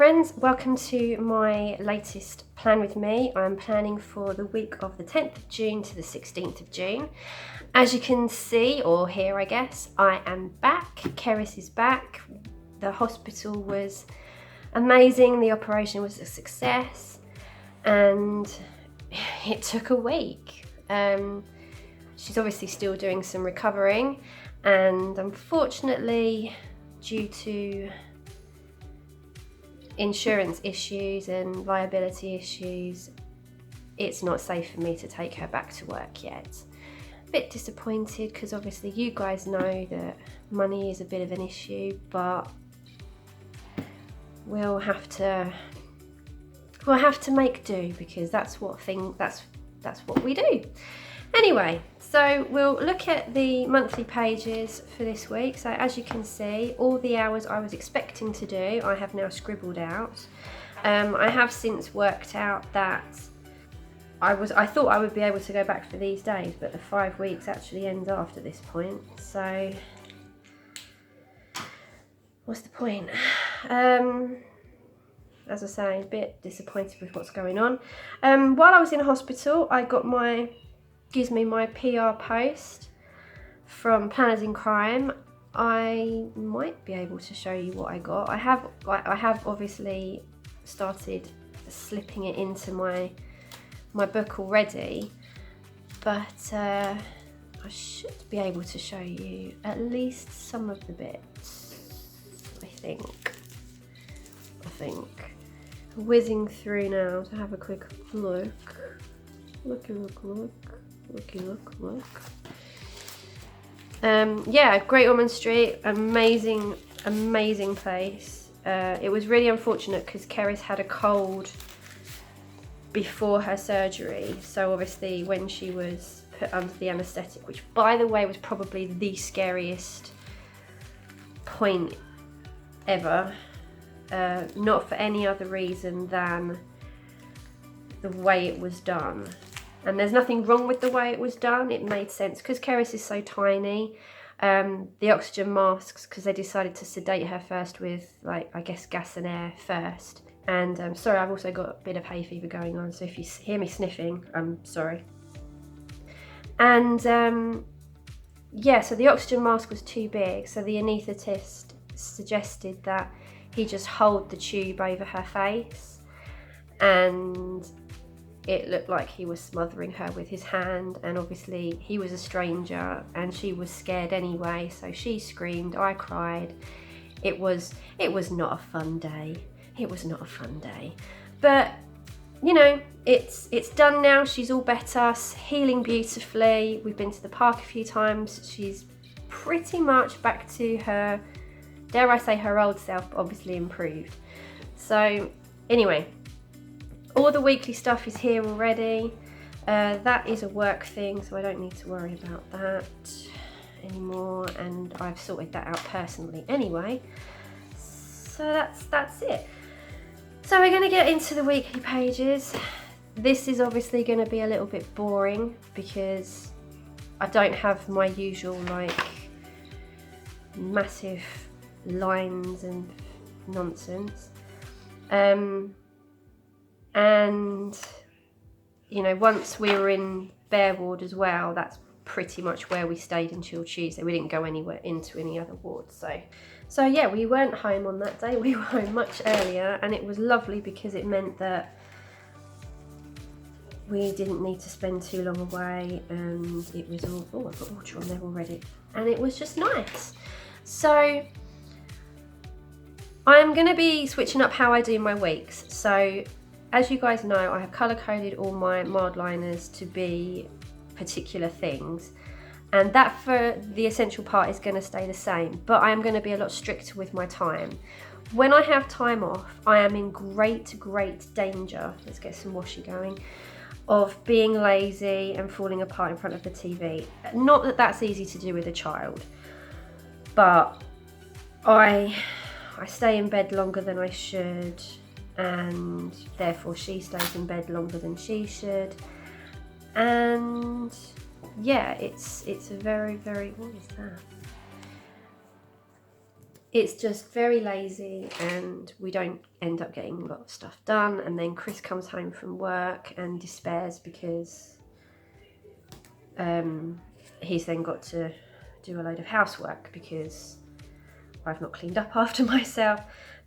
friends, welcome to my latest plan with me. I'm planning for the week of the 10th of June to the 16th of June. As you can see, or hear I guess, I am back. Keris is back. The hospital was amazing, the operation was a success, and it took a week. She's obviously still doing some recovering, and unfortunately, due to insurance issues and liability issues, it's not safe for me to take her back to work yet. A bit disappointed because obviously you guys know that money is a bit of an issue, but we'll have to make do, because that's what we do. Anyway, so we'll look at the monthly pages for this week. So as you can see, all the hours I was expecting to do, I have now scribbled out. I have since worked out that I thought I would be able to go back for these days, but the 5 weeks actually ends after this point. So what's the point? As I say, a bit disappointed with what's going on. While I was in hospital, I got my PR post from Planners in Crime. I might be able to show you what I got. I have obviously started slipping it into my book already, but I should be able to show you at least some of the bits. I think. Whizzing through now to have a quick look. Looky look. Yeah, Great Ormond Street, amazing place. It was really unfortunate because Keris had a cold before her surgery, so obviously when she was put under the anaesthetic, which by the way was probably the scariest point ever, not for any other reason than the way it was done. And there's nothing wrong with the way it was done. It made sense because Keris is so tiny. The oxygen masks, because they decided to sedate her first with, like, I guess gas and air first. And sorry, I've also got a bit of hay fever going on, so if you hear me sniffing, I'm sorry. And yeah, so the oxygen mask was too big, so the anaesthetist suggested that he just hold the tube over her face, and it looked like he was smothering her with his hand, and obviously he was a stranger and she was scared anyway, so she screamed, I cried. It was not a fun day. It was not a fun day. But you know, it's done now. She's all better, healing beautifully. We've been to the park a few times. She's pretty much back to her, dare I say, her old self, but obviously improved. So anyway, all the weekly stuff is here already. That is a work thing, so I don't need to worry about that anymore, and I've sorted that out personally anyway. So that's it. So we're going to get into the weekly pages. This is obviously going to be a little bit boring because I don't have my usual like massive lines and nonsense. And you know, once we were in Bear Ward as well, that's pretty much where we stayed until Tuesday. We didn't go anywhere into any other wards. So yeah, we weren't home on that day. We were home much earlier, and it was lovely because it meant that we didn't need to spend too long away, and it was all, oh, I've got water on there already, and it was just nice. So I'm going to be switching up how I do my weeks. So as you guys know, I have colour coded all my mild liners to be particular things, and that for the essential part is going to stay the same, but I am going to be a lot stricter with my time. When I have time off, I am in great danger, let's get some washi going, of being lazy and falling apart in front of the TV. Not that that's easy to do with a child, but I stay in bed longer than I should, and therefore she stays in bed longer than she should, and yeah, it's a very, what is that? it's just very lazy and we don't end up getting a lot of stuff done. And then Chris comes home from work and despairs because he's then got to do a load of housework because I've not cleaned up after myself.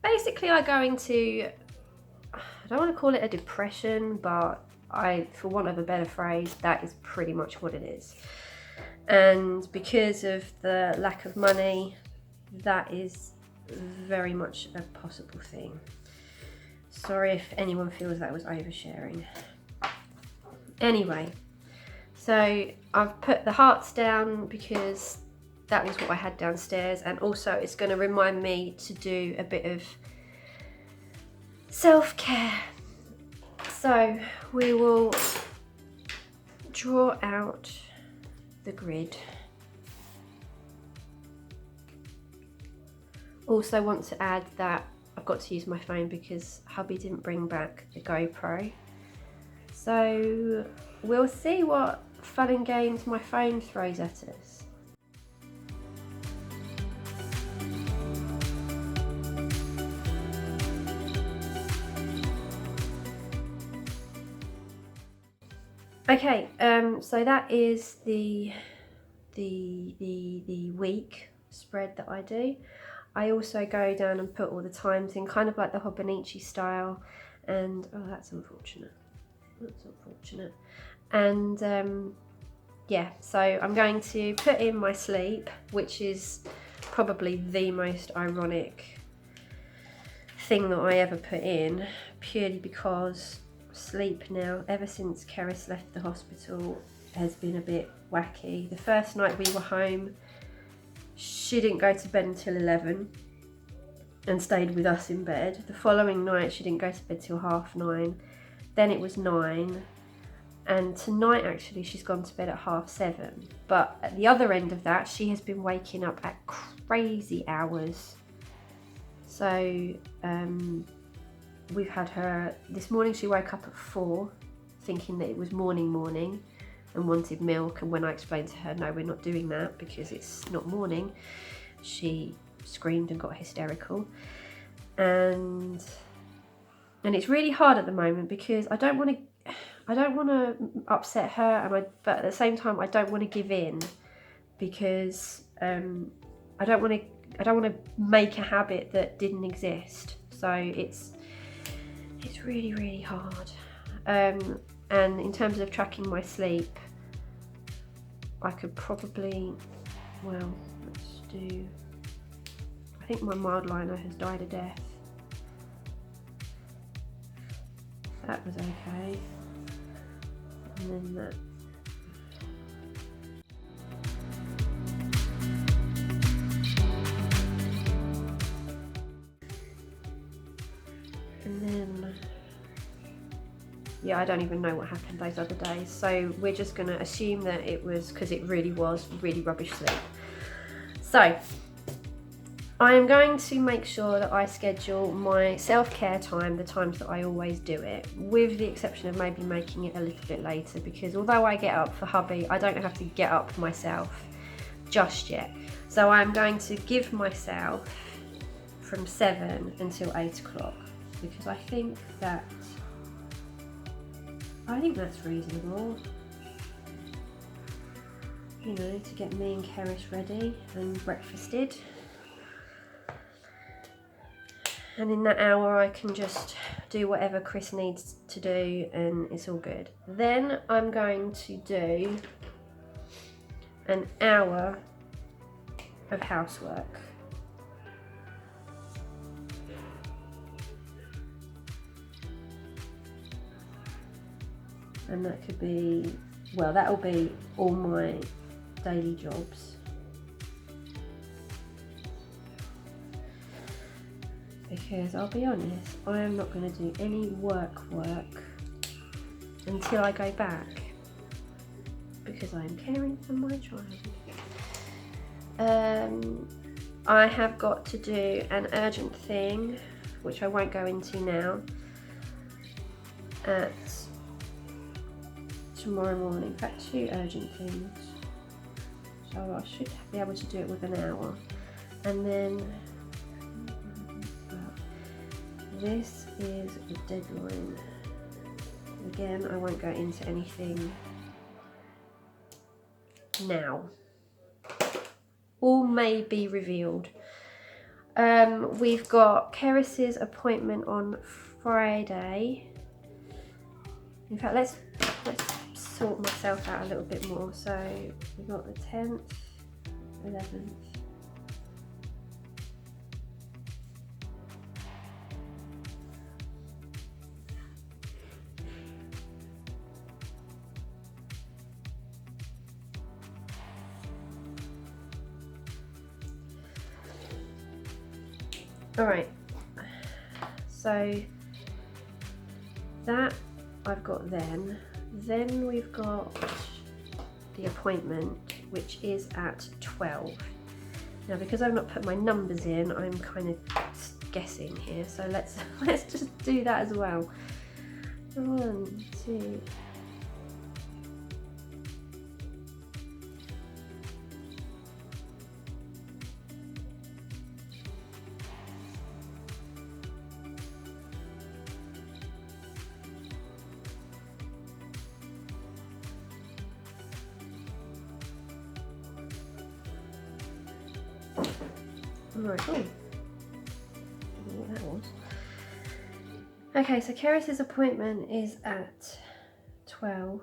Basically, I go into, I don't want to call it a depression, but for want of a better phrase, that is pretty much what it is. And because of the lack of money, that is very much a possible thing. Sorry if anyone feels that was oversharing. Anyway, so I've put the hearts down because that was what I had downstairs, and also it's going to remind me to do a bit of self-care. So we will draw out the grid. Also want to add that I've got to use my phone because hubby didn't bring back the GoPro. So we'll see what fun and games my phone throws at us. Okay, so that is the week spread that I do. I also go down and put all the times in, kind of like the Hobonichi style, and oh, that's unfortunate. That's unfortunate. And yeah, so I'm going to put in my sleep, which is probably the most ironic thing that I ever put in, purely because sleep now, ever since Keris left the hospital, has been a bit wacky. The first night we were home, she didn't go to bed until 11 and stayed with us in bed. The following night she didn't go to bed till 9:30. Then it was 9, and tonight actually she's gone to bed at 7:30. But at the other end of that, she has been waking up at crazy hours. So we've had her, this morning she woke up at 4 thinking that it was morning and wanted milk, and when I explained to her no, we're not doing that because it's not morning, she screamed and got hysterical. And it's really hard at the moment because I don't want to upset her, but at the same time I don't want to give in because I don't want to make a habit that didn't exist. So it's really, really hard. And in terms of tracking my sleep, I could probably, well, let's do, I think my mild liner has died a death. That was okay. And then that. And then, yeah, I don't even know what happened those other days. So we're just going to assume that it was because it really was really rubbish sleep. So I am going to make sure that I schedule my self-care time, the times that I always do it, with the exception of maybe making it a little bit later, because although I get up for hubby, I don't have to get up myself just yet. So I'm going to give myself from 7 until 8 o'clock, because I think that's reasonable, you know, to get me and Keris ready and breakfasted. And in that hour I can just do whatever Chris needs to do and it's all good. Then I'm going to do an hour of housework. And that could be, well, that'll be all my daily jobs. Because I'll be honest, I am not going to do any work until I go back, because I am caring for my child. I have got to do an urgent thing, which I won't go into now, at tomorrow morning. In fact, 2 urgent things, so I should be able to do it within an hour. And then this is the deadline. Again, I won't go into anything now. All may be revealed. We've got Keris's appointment on Friday. In fact, let's sort myself out a little bit more. So we've got the 10th, 11th. All right, so that I've got then. Then we've got the appointment, which is at 12. Now, because I've not put my numbers in, I'm kind of guessing here. So let's just do that as well. 1, 2. Right, oh, I don't know what that was. Okay, so Keris's appointment is at 12.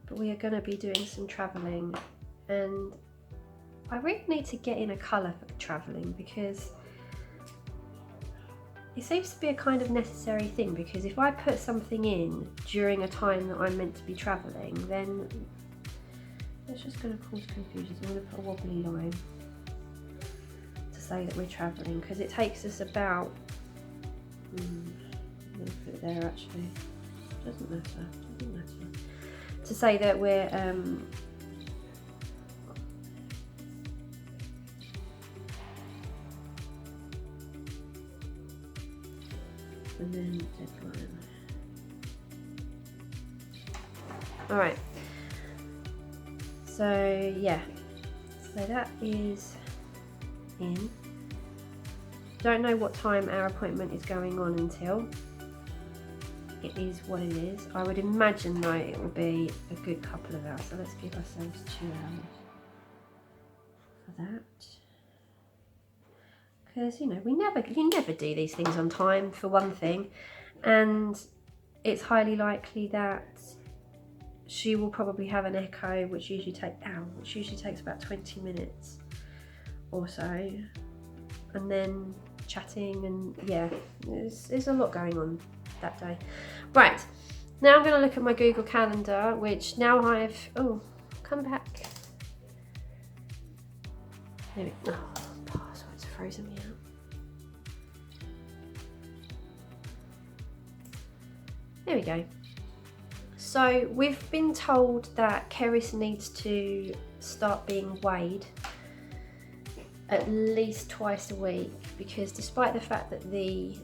But we are going to be doing some travelling, and I really need to get in a colour for travelling, because it seems to be a kind of necessary thing, because if I put something in during a time that I'm meant to be travelling, then it's just going to cause confusion. So I'm going to put a wobbly line to say that we're travelling, because it takes us about, I'm going to put it there actually, doesn't matter, to say that we're, and then deadline. Alright. So yeah, so that is in. Don't know what time our appointment is going on until. It is what it is. I would imagine though it will be a good couple of hours. So let's give ourselves 2 hours for that. Because you know, you never do these things on time, for one thing, and it's highly likely that she will probably have an echo, which usually takes about 20 minutes or so, and then chatting, and yeah, there's a lot going on that day. Right, now I'm going to look at my Google Calendar, which now I've, oh, come back. There we go. Oh, password's frozen me out. There we go. So we've been told that Keris needs to start being weighed at least twice a week, because despite the fact that the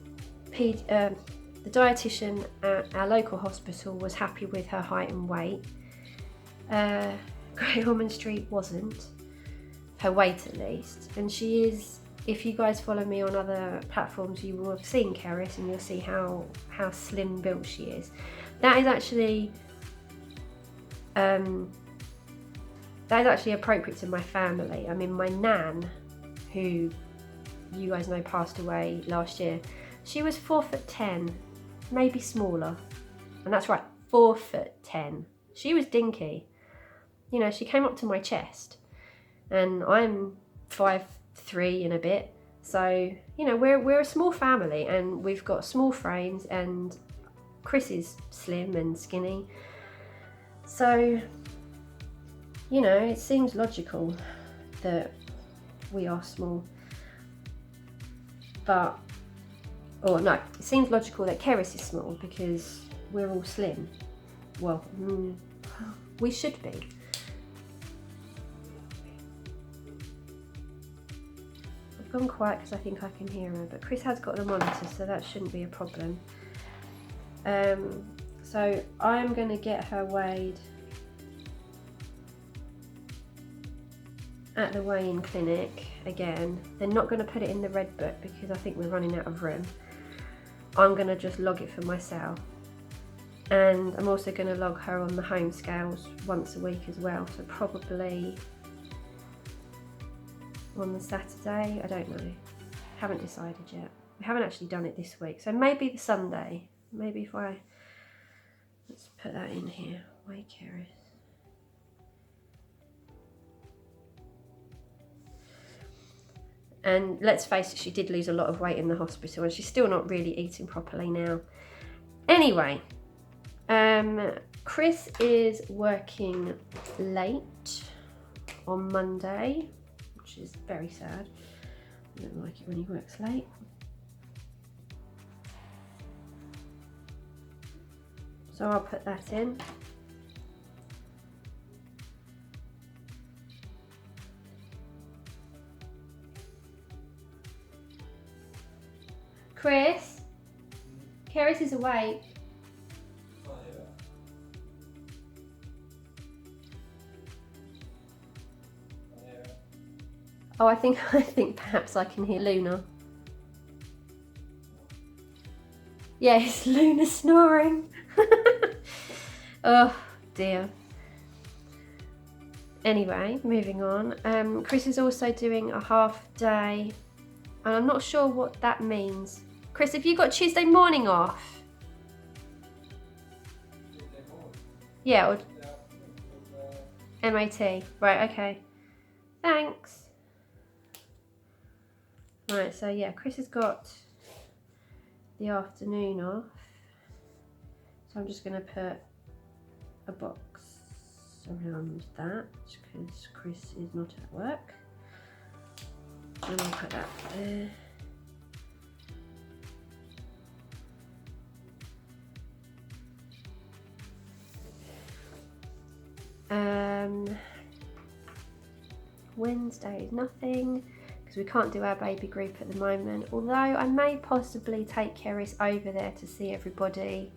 dietitian at our local hospital was happy with her height and weight, Great Ormond Street wasn't, her weight at least. And she is, if you guys follow me on other platforms, you will have seen Keris and you'll see how slim built she is. That is actually appropriate to my family. I mean, my nan, who you guys know passed away last year, she was 4'10", maybe smaller, and that's right, 4'10". She was dinky. You know, she came up to my chest, and I'm 5'3" and a bit. So you know, we're a small family, and we've got small frames, and Chris is slim and skinny, so you know, it seems logical that we are small. But, or no, it seems logical that Keris is small because we're all slim. Well, we should be. I've gone quiet because I think I can hear her, but Chris has got the monitor, so that shouldn't be a problem. So I'm going to get her weighed at the weigh-in clinic. again. They're not going to put it in the red book because I think we're running out of room. I'm going to just log it for myself. And I'm also going to log her on the home scales once a week as well. So probably on the Saturday, I don't know. Haven't decided yet. We haven't actually done it this week. So maybe the Sunday. Maybe if I, let's put that in here. Weigh Keris. And let's face it, she did lose a lot of weight in the hospital and she's still not really eating properly now. Anyway, Chris is working late on Monday, which is very sad. I don't like it when he works late. So I'll put that in. Chris, Keris is awake. Oh, I think perhaps I can hear Luna. Yes, Luna snoring. Oh dear. Anyway, moving on. Chris is also doing a half day, and I'm not sure what that means. Chris, have you got Tuesday morning off? Yeah, or MAT. Right, okay. Thanks. Right, so yeah, Chris has got the afternoon off. So I'm just going to put a box around that because Chris is not at work. And I'll put that there. Wednesday is nothing because we can't do our baby group at the moment, although I may possibly take Keris over there to see everybody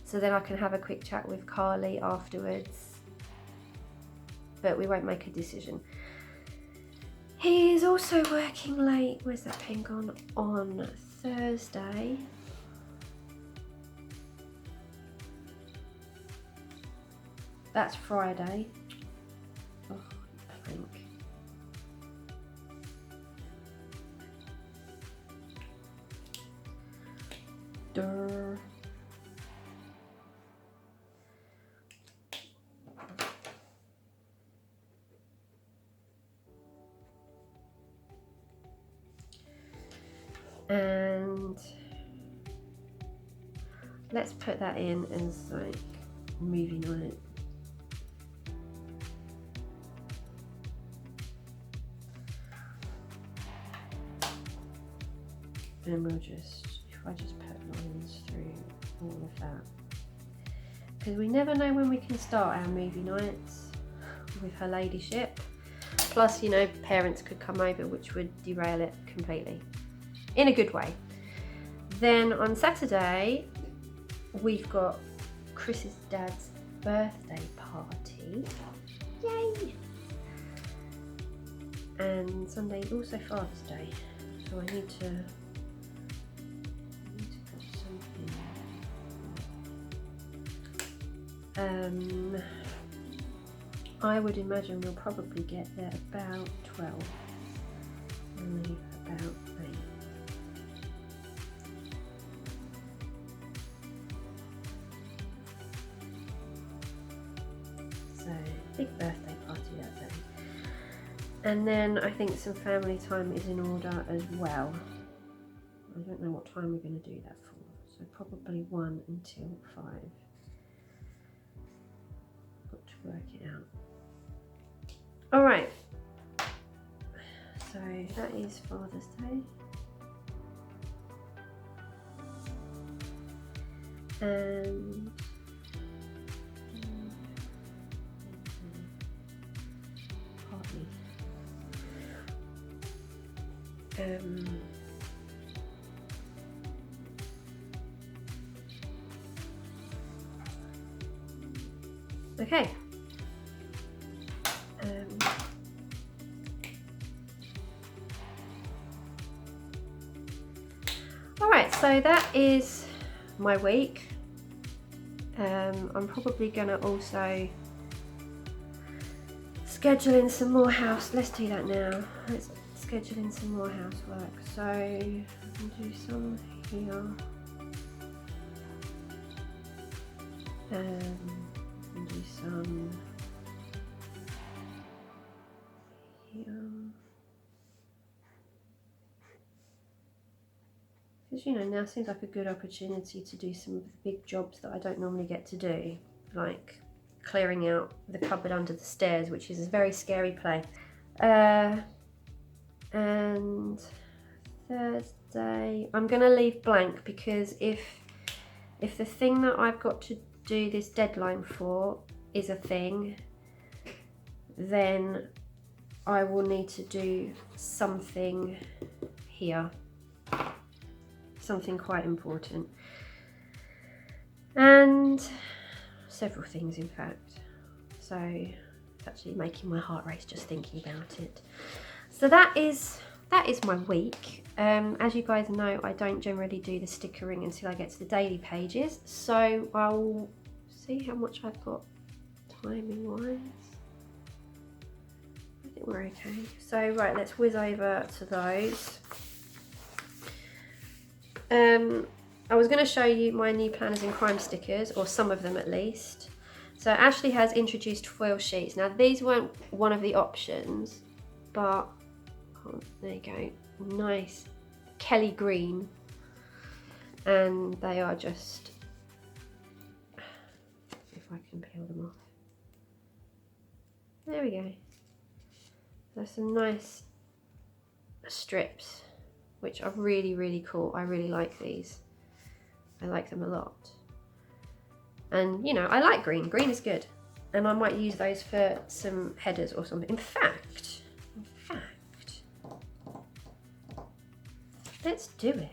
so then I can have a quick chat with Carly afterwards, but we won't make a decision. He is also working late, where's that pen gone, on Thursday. That's Friday. Oh, plank. Durr. And let's put that in as like moving on it. And we'll just, if I just put lines through all of that. Because we never know when we can start our movie nights with her ladyship. Plus, you know, parents could come over, which would derail it completely. In a good way. Then on Saturday, we've got Chris's dad's birthday party. Yay! And Sunday is also Father's Day. So I need to put something. I would imagine we'll probably get there about 12 and leave about 8. So, big birthday party that day. And then I think some family time is in order as well. I don't know what time we're going to do that for. So probably 1 until 5. Got to work it out. Alright. So that is Father's Day. And partly. Okay. So that is my week. I'm probably gonna also schedule in some more let's do that now. Let's schedule in some more housework. So I'll do some here. And do some here. Because, you know, now seems like a good opportunity to do some of the big jobs that I don't normally get to do, like clearing out the cupboard under the stairs, which is a very scary place. And Thursday, I'm gonna leave blank, because if the thing that I've got to do this deadline for is a thing, then I will need to do something here. Something quite important. And several things, in fact. So it's actually making my heart race just thinking about it. So that is my week. As you guys know, I don't generally do the stickering until I get to the daily pages. So I'll see how much I've got timing wise. I think we're okay. So right, let's whiz over to those. I was going to show you my new planners in crime stickers, or some of them at least. So Ashley has introduced foil sheets. Now these weren't one of the options, but oh, there you go, nice Kelly green, and they are just, if I can peel them off, there we go. There's some nice strips, which are really, really cool. I really like these. I like them a lot. And you know, I like green. Green is good. And I might use those for some headers or something. In fact, let's do it.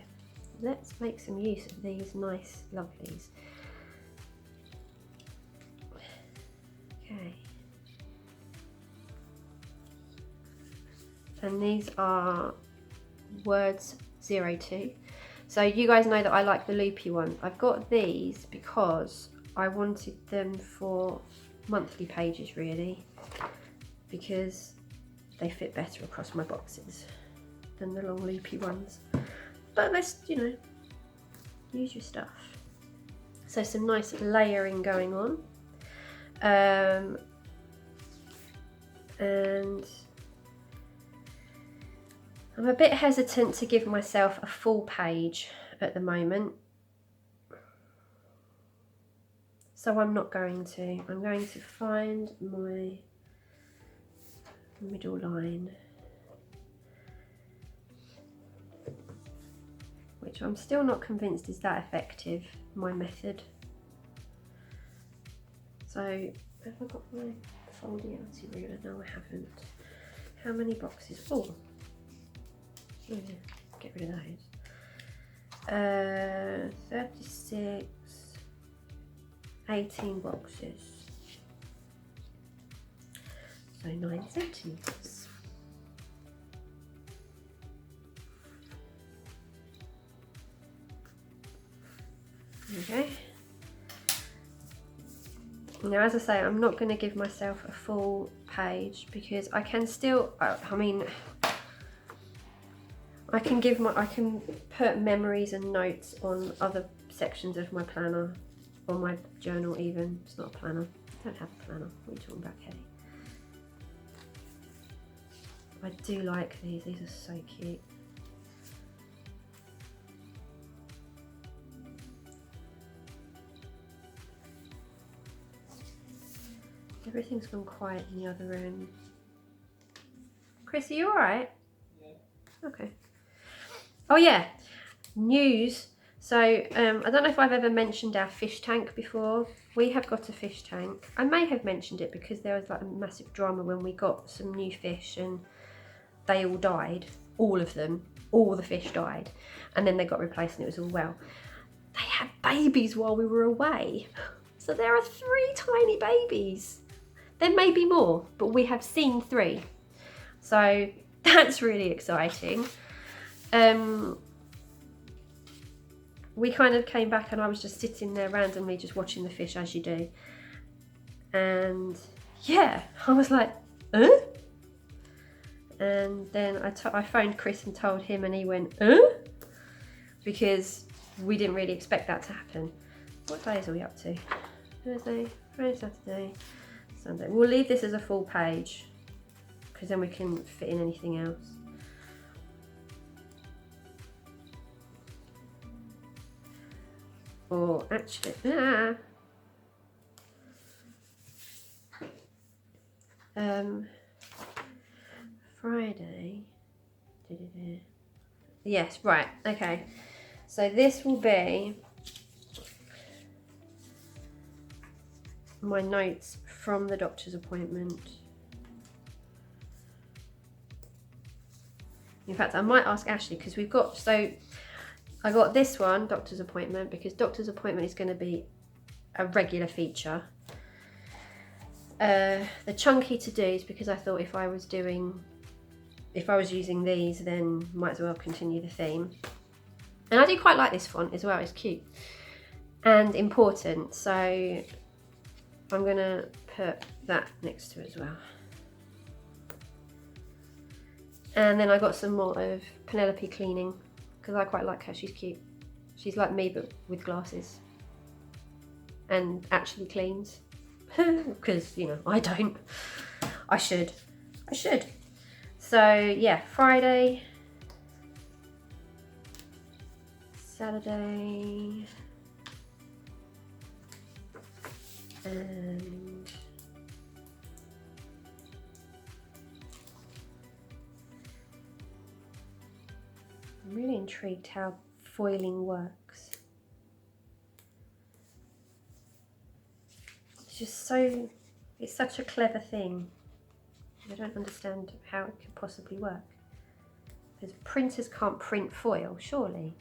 Let's make some use of these nice lovelies. Okay. And these are words 02. So you guys know that I like the loopy ones. I've got these because I wanted them for monthly pages, really, because they fit better across my boxes than the long loopy ones. But let's, you know, use your stuff. So some nice layering going on. And I'm a bit hesitant to give myself a full page at the moment, so I'm not going to. I'm going to find my middle line, which I'm still not convinced is that effective, my method. So have I got my foldy outy ruler? No, I haven't. How many boxes? Oh, yeah, get rid of those. 36, 18 boxes. So 9 centimeters. Okay. Now, as I say, I'm not going to give myself a full page because I can still, I mean, I can put memories and notes on other sections of my planner, or my journal even. It's not a planner. I don't have a planner. What are you talking about, Kelly? I do like these. These are so cute. Everything's gone quiet in the other room. Chris, are you alright? Yeah. Okay. Oh yeah, news. So I don't know if I've ever mentioned our fish tank before. We have got a fish tank. I may have mentioned it because there was like a massive drama when we got some new fish and they all died. All of them. All the fish died. And then they got replaced and it was all well. They had babies while we were away. So there are 3 tiny babies. There may be more, but we have seen 3. So that's really exciting. we kind of came back and I was just sitting there randomly just watching the fish, as you do. And yeah, I was like, huh? And then I phoned Chris and told him, and he went, huh? Because we didn't really expect that to happen. What days are we up to? Thursday, Friday, Saturday, Sunday. We'll leave this as a full page because then we can fit in anything else. Or actually, Friday. Yes, right, okay. So this will be my notes from the doctor's appointment. In fact, I might ask Ashley because we've got, so I got this one, doctor's appointment, because doctor's appointment is going to be a regular feature. The chunky to-dos, because I thought if I was using these, then might as well continue the theme. And I do quite like this font as well, it's cute and important, so I'm gonna put that next to it as well. And then I got some more of Penelope cleaning, because I quite like her, she's cute. She's like me, but with glasses. And actually cleans. Because, you know, I don't. I should. So, yeah, Friday, Saturday, and I'm really intrigued how foiling works. It's just so, it's such a clever thing. I don't understand how it could possibly work. Because printers can't print foil, surely.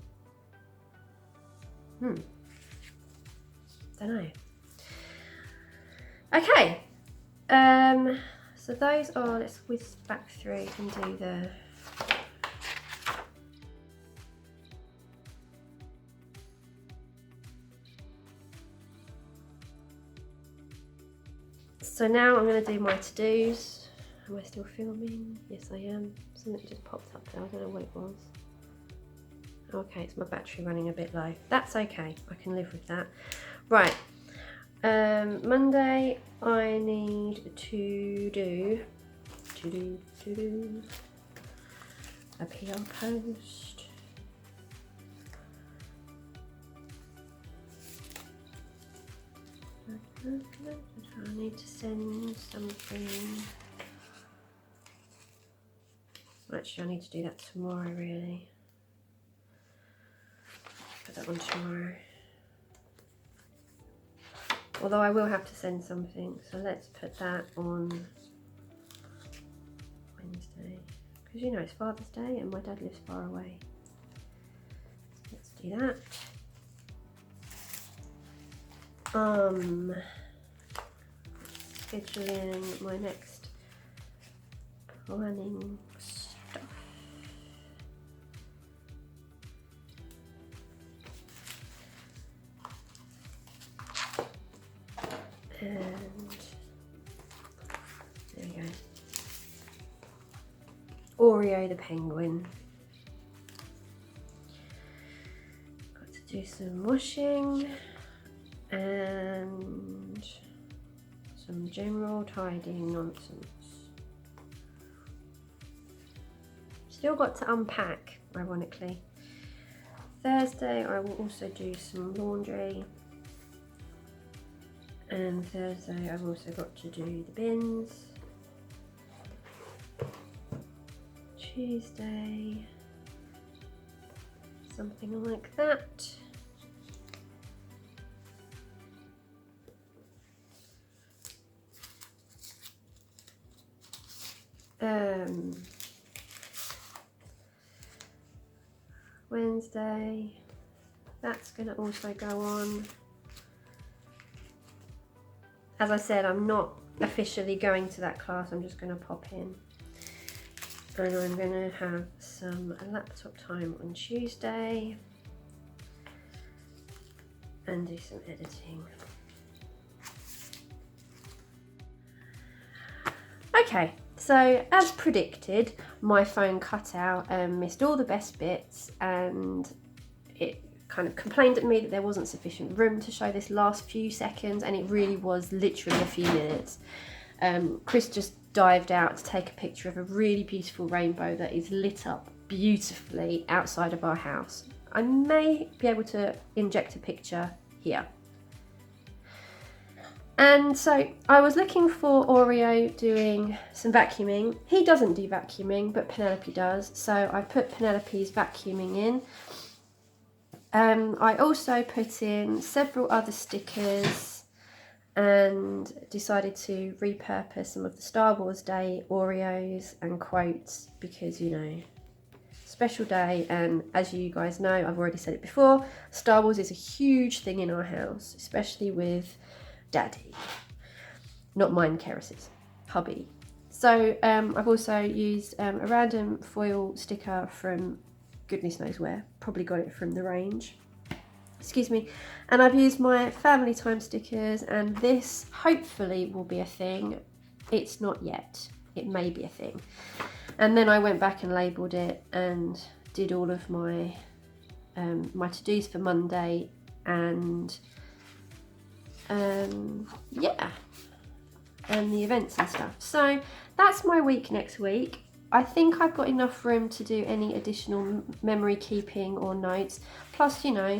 Don't know. Okay. So those are, let's whiz back through and do the so now I'm going to do my to-dos. Am I still filming? Yes, I am. Something just popped up there. I don't know what it was. Okay, it's my battery running a bit low. That's okay. I can live with that. Right. Monday, I need to do a PR post. I need to send something. Actually, I need to do that tomorrow, really. Put that on tomorrow. Although I will have to send something, so let's put that on Wednesday. Because you know it's Father's Day and my dad lives far away. Let's do that. Scheduling my next planning stuff. And there we go. Oreo the penguin. Got to do some washing and some general tidying nonsense. Still got to unpack, ironically. Thursday I will also do some laundry. And Thursday I've also got to do the bins. Tuesday, something like that. Wednesday, that's going to also go on. As I said, I'm not officially going to that class, I'm just going to pop in. And I'm going to have some laptop time on Tuesday. and do some editing. Okay, so as predicted, my phone cut out and missed all the best bits, and it kind of complained at me that there wasn't sufficient room to show this last few seconds, and it really was literally a few minutes. Chris just dived out to take a picture of a really beautiful rainbow that is lit up beautifully outside of our house. I may be able to inject a picture here. And so I was looking for Oreo doing some vacuuming. He doesn't do vacuuming, but Penelope does. So I put Penelope's vacuuming in. I also put in several other stickers and decided to repurpose some of the Star Wars Day Oreos and quotes because, you know, special day, and as you guys know, I've already said it before, Star Wars is a huge thing in our house, especially with Daddy. Not mine, Keris's, hubby. So I've also used a random foil sticker from goodness knows where, probably got it from the range. Excuse me. And I've used my family time stickers, and this hopefully will be a thing. It's not yet. It may be a thing. And then I went back and labelled it and did all of my my to-dos for Monday, and yeah, and the events and stuff. So that's my week next week. I think I've got enough room to do any additional memory keeping or notes. Plus, you know,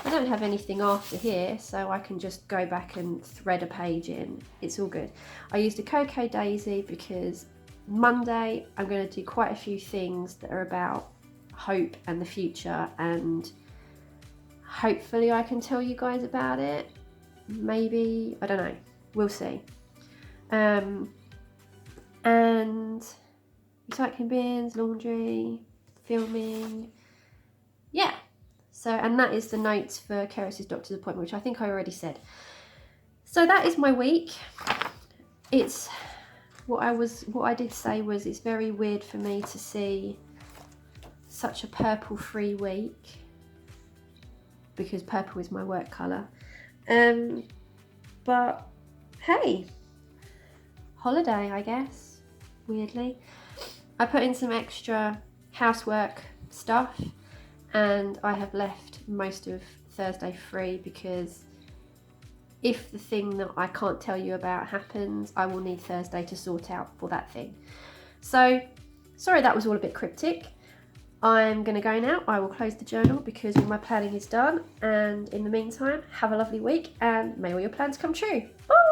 I don't have anything after here, so I can just go back and thread a page in. It's all good. I used a Cocoa Daisy because Monday I'm going to do quite a few things that are about hope and the future, and hopefully I can tell you guys about it. Maybe, I don't know, we'll see. And recycling bins, laundry, filming, yeah. So, and that is the notes for Keris's doctor's appointment, which I think I already said. So that is my week. It's what I did say was it's very weird for me to see such a purple free week because purple is my work colour. But hey, holiday, I guess, weirdly. I put in some extra housework stuff, and I have left most of Thursday free because if the thing that I can't tell you about happens, I will need Thursday to sort out for that thing. So, sorry that was all a bit cryptic. I'm going to go now. I will close the journal because all my planning is done. And in the meantime, have a lovely week and may all your plans come true. Bye!